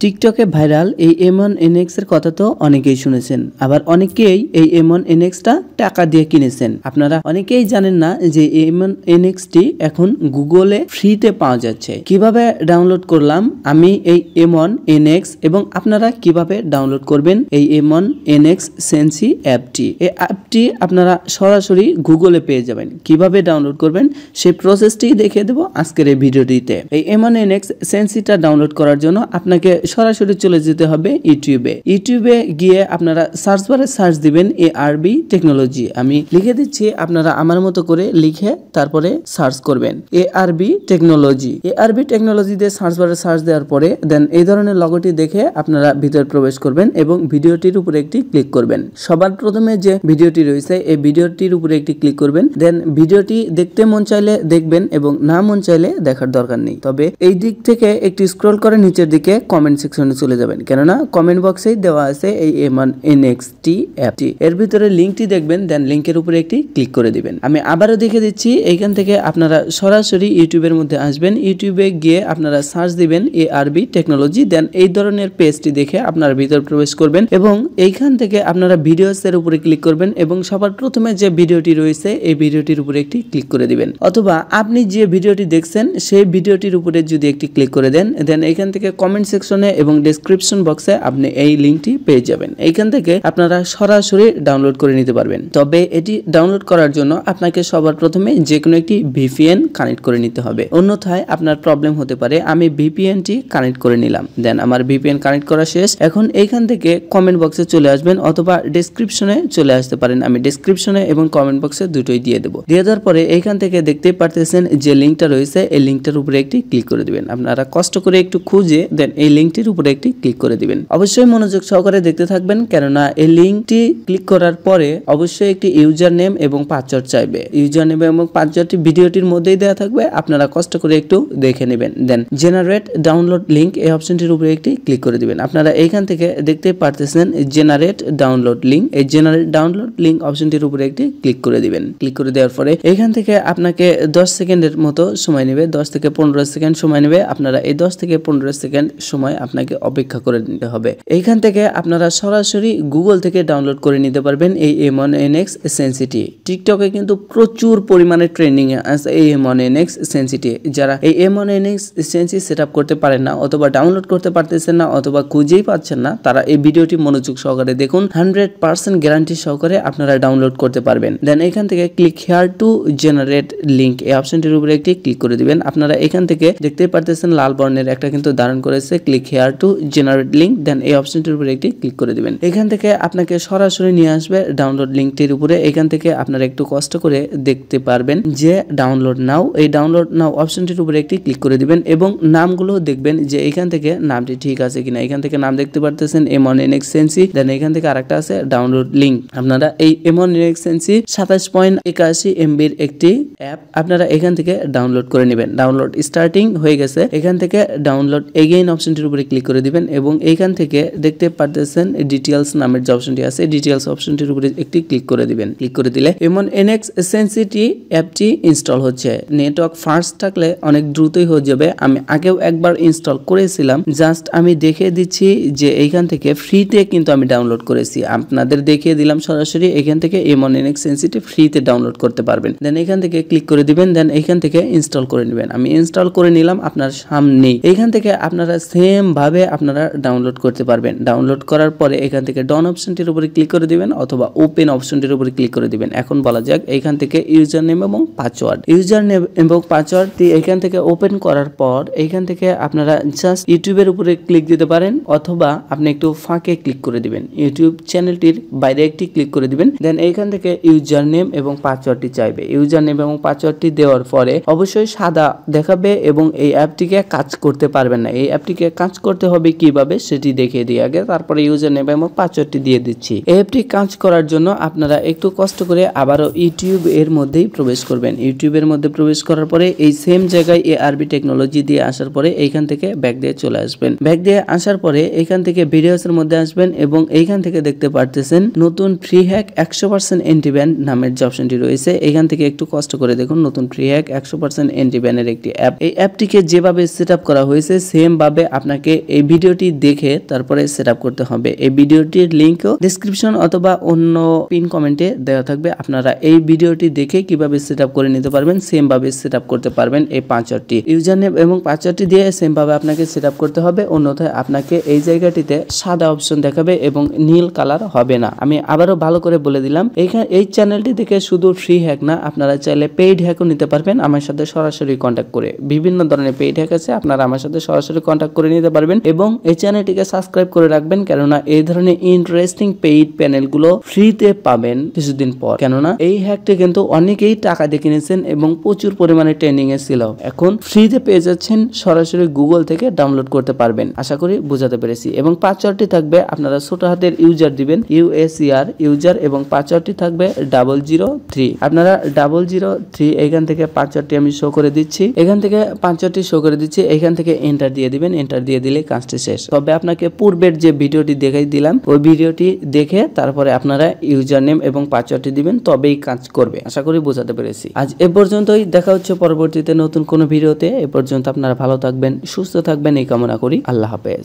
টিকটকে ভাইরাল এই M1NX এর কথা তো অনেকেই শুনেছেন, আবার অনেকেই এই M1NX টা টাকা দিয়ে কিনেছেন। আপনারা অনেকেই জানেন না যে M1NX টি এখন গুগলে ফ্রিতে পাওয়া যাচ্ছে। কিভাবে ডাউনলোড করলাম আমি এই M1NX এবং আপনারা কিভাবে ডাউনলোড করবেন এই M1NX Sensi অ্যাপটি। এই অ্যাপটি আপনারা সরাসরি গুগলে পেয়ে যাবেন। কিভাবে ডাউনলোড করবেন সেই প্রসেসটি দেখিয়ে দেব আজকের এই ভিডিওটিতে। এই M1NX Sensi টা ডাউনলোড করার জন্য আপনাকে সরাসরি চলে যেতে হবে ইউটিউবে গিয়ে আপনারা সার্চ বারে সার্চ দিবেন ARB টেকনোলজি। আমি লিখে দিচ্ছি, আপনারা আমার মতো করে লিখে তারপরে সার্চ করবেন ARB টেকনোলজি দিয়ে সার্চ বারে সার্চ দেওয়ার পরে দেন এই ধরনের লগোটি দেখে আপনারা ভিতরে প্রবেশ করবেন এবং ভিডিওটির উপরে একটি ক্লিক করবেন। সবার প্রথমে যে ভিডিওটি রয়েছে এই ভিডিওটির উপরে একটি ক্লিক করবেন। দেন ভিডিওটি দেখতে মন চাইলে দেখবেন এবং না মন চাইলে দেখার দরকার নেই। তবে এই দিক থেকে একটি স্ক্রল করে নিচের দিকে কমেন্ট সেকশনে চলে যাবেন, কেননা কমেন্ট বক্সেই দেওয়া আছে এই M1NX অ্যাপটি। এর ভিতরে লিংকটি দেখবেন, দেন লিংকের উপরে একটি ক্লিক করে দিবেন। আমি আবারও দেখে দিচ্ছি, এইখান থেকে আপনারা সরাসরি ইউটিউবের মধ্যে আসবেন। ইউটিউবে গিয়ে আপনারা সার্চ দিবেন ARB টেকনোলজি। দেন এই ধরনের পেজটি দেখে আপনারা ভিতরে প্রবেশ করবেন এবং এইখান থেকে আপনারা ভিডিওস এর উপরে ক্লিক করবেন এবং সবার প্রথমে যে ভিডিওটি রয়েছে এই ভিডিওটির উপরে একটি ক্লিক করে দিবেন, অথবা আপনি যে ভিডিওটি দেখছেন সেই ভিডিওটির উপরে যদি একটি ক্লিক করে দেন, দেন এইখান থেকে কমেন্ট সেকশনে এবং ডেসক্রিপশন বক্সে আপনি এই লিংকটি পেয়ে যাবেন। এইখান থেকে আপনারা সরাসরি ডাউনলোড করে নিতে পারবেন। তবে এটি ডাউনলোড করার জন্য আপনাকে সবার প্রথমে যে কোনো একটি VPN কানেক্ট করে নিতে হবে, অন্যথায় আপনার প্রবলেম হতে পারে। আমি VPNটি কানেক্ট করে নিলাম, দেন আমার VPN কানেক্ট করা শেষ। এখন এইখান থেকে কমেন্ট বক্সে চলে আসবেন অথবা ডেসক্রিপশনে চলে আসতে পারেন। আমি ডেসক্রিপশনে এবং কমেন্ট বক্সে দুটোই দিয়ে দেবো। দিয়ে দেওয়ার পরে এইখান থেকে দেখতেই পারতেছেন যে লিংকটা রয়েছে এই লিংকটার উপরে একটি ক্লিক করে দিবেন। আপনারা কষ্ট করে একটু খুঁজে দেন এই লিংকটির উপরে একটি ক্লিক করে দিবেন। অবশ্যই মনোযোগ সহকারে দেখতে থাকবেন, কেননা এই লিংকটি ক্লিক করার পরে অবশ্যই একটি ইউজার নেম এবং পাসওয়ার্ড চাইবে। ইউজার নেম এবং পাসওয়ার্ডটি ভিডিওটির মধ্যেই দেওয়া থাকবে, আপনারা কষ্ট করে একটু দেখে নেবেন। দেন জেনারেট ডাউনলোড লিংক এই অপশনটির উপরে একটি ক্লিক করে দিবেন। আপনারা এইখান থেকে দেখতে পারতেছেন জেনারেট ডাউনলোড লিংক। এই জেনারেট ডাউনলোড লিংক অপশনটির উপরে একটি ক্লিক করে দিবেন। ক্লিক করে দেওয়ার পরে এইখান থেকে আপনাকে 10 সেকেন্ডের মতো সময় নেবে, 10 থেকে 15 সেকেন্ড সময় নেবে। আপনারা এই 10 থেকে 15 সেকেন্ড সময় আপনাকে অপেক্ষা করে নিতে হবে। এইখান থেকে আপনারা সরাসরি গুগল থেকে ডাউনলোড করে নিতে পারবেন এই M1NX Sensi টি। টিকটকে কিন্তু প্রচুর পরিমাণে ট্রেন্ডিং এ আছে এই M1NX Sensi টি। যারা এই M1NX Sensi সেটআপ করতে পারেন না অথবা ডাউনলোড করতে পারতেছেন না অথবা খুঁজেই পাচ্ছেন না, তারা এই ভিডিওটি মনোযোগ সহকারে দেখুন। 100% গ্যারান্টি সহকারে আপনারা ডাউনলোড করতে পারবেন। দেন এখান থেকে click here to generate link এই অপশনটির উপরে একটি ক্লিক করে দিবেন। আপনারা এখান থেকে দেখতে পারতেছেন লাল বর্ণের একটা কিন্তু ধারণ করেছে click here to generate link. Then এই অপশনটির উপরে একটি ক্লিক করে দিবেন। এখান থেকে আপনাকে সরাসরি নিয়ে আসবে ডাউনলোড লিংকটির উপরে। এখান থেকে আপনারা একটু কষ্ট করে দেখতে পারবেন যে ডাউনলোড নাও, এই ডাউনলোড নাও অপশনটির উপরে একটি ক্লিক করে দিবেন এবং নামগুলো দেখবেন যে এখান থেকে নামটি ঠিক আছে কিনা। এখান থেকে নাম দেখতে পারতেছেন M1NX Sensi। দেন এখান থেকে আরেকটা আছে ডাউনলোড লিংক। আপনারা এই M1NX Sensi 27.81 MB একটি অ্যাপ, আপনারা এখান থেকে ডাউনলোড করে নেবেন। ডাউনলোড স্টার্টিং হয়ে গেছে। এখান থেকে ডাউনলোড এগেইন অপশনটির উপরে ক্লিক করে দিবেন এবং এইখান থেকে দেখতে পারতেছেন ডিটেইলস নামের যে অপশনটি আছে ডিটেইলস অপশনটির উপরে একটি ক্লিক করে দিবেন। ক্লিক করে দিলে M1NX Sensi অ্যাপটি ইনস্টল হচ্ছে। নেটওয়ার্ক ফাস্ট থাকলে অনেক দ্রুতই হয়ে যাবে। আমি আগেও একবার ইনস্টল করেছিলাম, জাস্ট আমি দেখিয়ে দিচ্ছি যে এইখান থেকে ফ্রিতে কিন্তু আমি ডাউনলোড করেছি। আপনাদের দেখিয়ে দিলাম সরাসরি এখান থেকে M1NX Sensi ফ্রিতে ডাউনলোড করতে পারবেন। দেন এখান থেকে ক্লিক করে দিবেন। দেন এখান থেকে ইনস্টল করে নেবেন। আমি ইনস্টল করে নিলাম আপনার সামনেই। এইখান থেকে আপনারা সেম ভাবে আপনারা ডাউনলোড করতে পারবেন। ডাউনলোড করার পরে এখান থেকে ডাউন অপশনটির উপরে ক্লিক করে দিবেন অথবা ওপেন অপশনটির উপরে ক্লিক করে দিবেন। এখন বলা যাক এইখান থেকে ইউজার নেম এবং পাসওয়ার্ড এখান থেকে ওপেন করার পর এইখান থেকে আপনারা জাস্ট ইউটিউবের উপরে ক্লিক দিতে পারেন অথবা আপনি একটু ফাঁকে ক্লিক করে দিবেন। ইউটিউব চ্যানেলটির বাইরে একটি ক্লিক করে দিবেন। দেন এইখান থেকে ইউজার নেম এবং পাসওয়ার্ডটি চাইবে। ইউজার নেম এবং পাসওয়ার্ডটি দেওয়ার পরে অবশ্যই সাদা দেখাবে এবং এই অ্যাপটিকে কাজ করতে পারবেন না। এই অ্যাপটিকে কাজ করতে হবে কিভাবে সেটি দেখিয়ে দিই আগে, তারপরে ইউজার নেম এবং পাসওয়ার্ডটি দিয়ে দিচ্ছি। এই অ্যাপটি কাজ করার জন্য আপনারা একটু কষ্ট করে আবারও ইউটিউব এর মধ্যেই প্রবেশ করবেন। ইউটিউবের মধ্যে প্রবেশ করার পরে এই সেম জায়গায় ARB টেকনোলজি দিয়ে আসার পরে এইখান থেকে ব্যাক দিয়ে চলে আসবেন। ব্যাক দিয়ে আসার পরে এইখান থেকে ভিডিওস এর মধ্যে আসবেন এবং এইখান থেকে দেখতে পারতেছেন নতুন ফ্রি হ্যাক 100% অ্যান্টিব্যান নামের যে অপশনটি রয়েছে। এখান থেকে একটু কষ্ট করে দেখুন নতুন ফ্রি হ্যাক 100% অ্যান্টিব্যানের একটি অ্যাপ। এই অ্যাপটিকে যেভাবে সেট আপ করা হয়েছে সেম ভাবে আপনাকে আপনাকে এই ভিডিওটি দেখে তারপরে সেটআপ করতে হবে। এই ভিডিওটির লিংকও ডেসক্রিপশন অথবা অন্য পিন কমেন্টে দেওয়া থাকবে। আপনারা এই ভিডিওটি দেখে কিভাবে সেটআপ করে নিতে পারবেন, সেম ভাবে সেটআপ করতে পারবেন। এই পাসওয়ার্ডটি ইউজার নেম এবং পাসওয়ার্ডটি দিয়ে সেম ভাবে আপনাকে সেটআপ করতে হবে, অন্যথায় আপনাকে এই জায়গাটিতে সাদা অপশন দেখাবে এবং নীল কালার হবে না। আমি আবারও ভালো করে বলে দিলাম, এই চ্যানেলটি থেকে শুধু ফ্রি হ্যাক না, আপনারা চাইলে পেইড হ্যাকও নিতে পারবেন আমার সাথে সরাসরি কন্ট্যাক্ট করে। বিভিন্ন ধরনের পেইড হ্যাক আছে, আপনারা আমার সাথে সরাসরি কন্ট্যাক্ট করে নিতে পারবেন এবং এই চ্যানেলটিকে সাবস্ক্রাইব করে রাখবেন, কেননা এই ধরনের ইন্টারেস্টিং পেইড প্যানেলগুলো ফ্রিতে পাবেন কিছুদিন পর। কেননা এই হ্যাকটি কিন্তু অনেকেই টাকা দিয়ে কিনেছেন এবং প্রচুর পরিমাণে ট্রেন্ডিং এ ছিল, এখন ফ্রিতে পেয়ে যাচ্ছেন, সরাসরি গুগল থেকে ডাউনলোড করতে পারবেন। আশা করি বুঝাতে পেরেছি। এবং পাসওয়ার্ডটি থাকবে, আপনারা ছোট হাতের ইউজার দিবেন, USER ইউজার, এবং পাসওয়ার্ডটি থাকবে 003। আপনারা 003 এখান থেকে পাসওয়ার্ডটি আমি শো করে দিচ্ছি, এখান থেকে পাসওয়ার্ডটি শো করে দিচ্ছি, এখান থেকে এন্টার দিয়ে দিবেন। এন্টার দিয়ে দিলে কাজটি শেষ। তবে আপনাকে পূর্বের যে ভিডিওটি দেখাই দিলাম ওই ভিডিওটি দেখে তারপরে আপনারা ইউজার নেম এবং পাসওয়ার্ডটি দিবেন, তবেই কাজ করবে। আশা করি বোঝাতে পেরেছি। আজ এ পর্যন্তই, দেখা হচ্ছে পরবর্তীতে নতুন কোনো ভিডিওতে। এ পর্যন্ত আপনারা ভালো থাকবেন, সুস্থ থাকবেন এই কামনা করি। আল্লাহ হাফেজ।